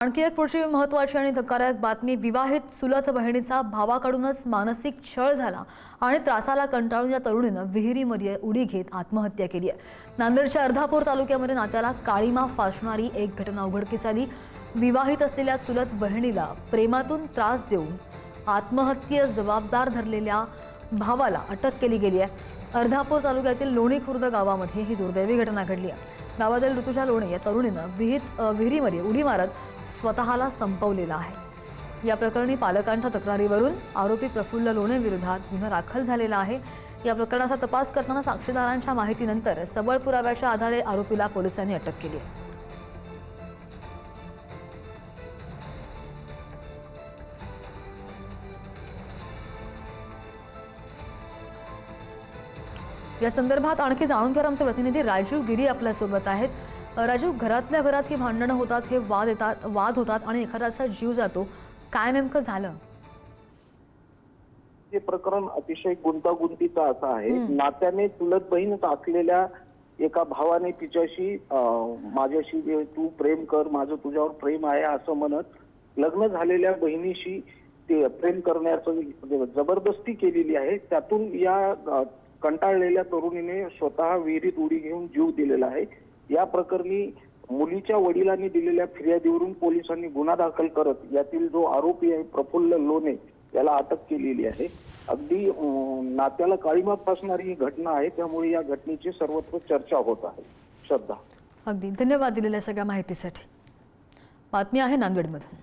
आणखी एक पुढची महत्त्वाची आणि धक्कादायक बातमी। विवाहित चुलत बहिणीचा भावाकडूनच मानसिक छळ झाला आणि त्रासाला कंटाळून या तरुणीनं विहिरीमध्ये उडी घेत आत्महत्या केली आहे। नांदेडच्या अर्धापूर तालुक्यामध्ये नात्याला काळीमा फासणारी एक घटना उघडकीस आली। विवाहित असलेल्या चुलत बहिणीला प्रेमातून त्रास देऊन आत्महत्येस जबाबदार धरलेल्या भावाला अटक केली गेली आहे। अर्धापूर तालुक्यातील लोणी खुर्द गावामध्ये ही दुर्दैवी घटना घडली आहे। गावातील ऋतुजा लोणे या तरुणीनं विहिरीमध्ये उडी मारत स्वतःला संपवलेला आहे। या प्रकरणी पालकांच्या तक्रारीवरून आरोपी प्रफुल्ल लोणे विरोधात गुन्हा दाखल झालेला आहे। या प्रकरणाचा तपास करताना साक्षीदारांच्या माहितीनंतर सबळ पुराव्याच्या आधारे आरोपीला पोलिसांनी अटक केली आहे। या संदर्भात आणखी जाणून घेणार आमचे प्रतिनिधी राजीव गिरी आपल्या सोबत आहेत। राजीव, घरातल्या घरात ही भांडणं होतात, हे वाद होतात आणि एखाद्याचा जीव जातो, काय नेमकं झालं? हे प्रकरण अतिशय गुंतागुंतीचं असं आहे। नात्याने चुलत बहीणच असलेल्या एका भावाने तिच्याशी माझ्याशी तू प्रेम कर, माझं तुझ्यावर प्रेम आहे असं म्हणत लग्न झालेल्या बहिणीशी ते प्रेम करण्याचं जबरदस्ती केलेली आहे। त्यातून या कंटाळलेल्या तरुणीने स्वतः विहिरीत उडी घेऊन जीव दिलेला आहे। या प्रकरणी मुलीच्या वडिलांनी दिलेल्या फिर्यादीवरून पोलिसांनी गुन्हा दाखल करत यातील जो आरोपी आहे प्रफुल्ल लोणे याला अटक केलेली आहे। अगदी नात्याला काळीमा फासणारी ही घटना आहे, त्यामुळे या घटनेची सर्वत्र चर्चा होत आहे। श्रद्धा, अगदी धन्यवाद दिलेल्या सगळ्या माहितीसाठी। बातमी आहे नांदेडमधून।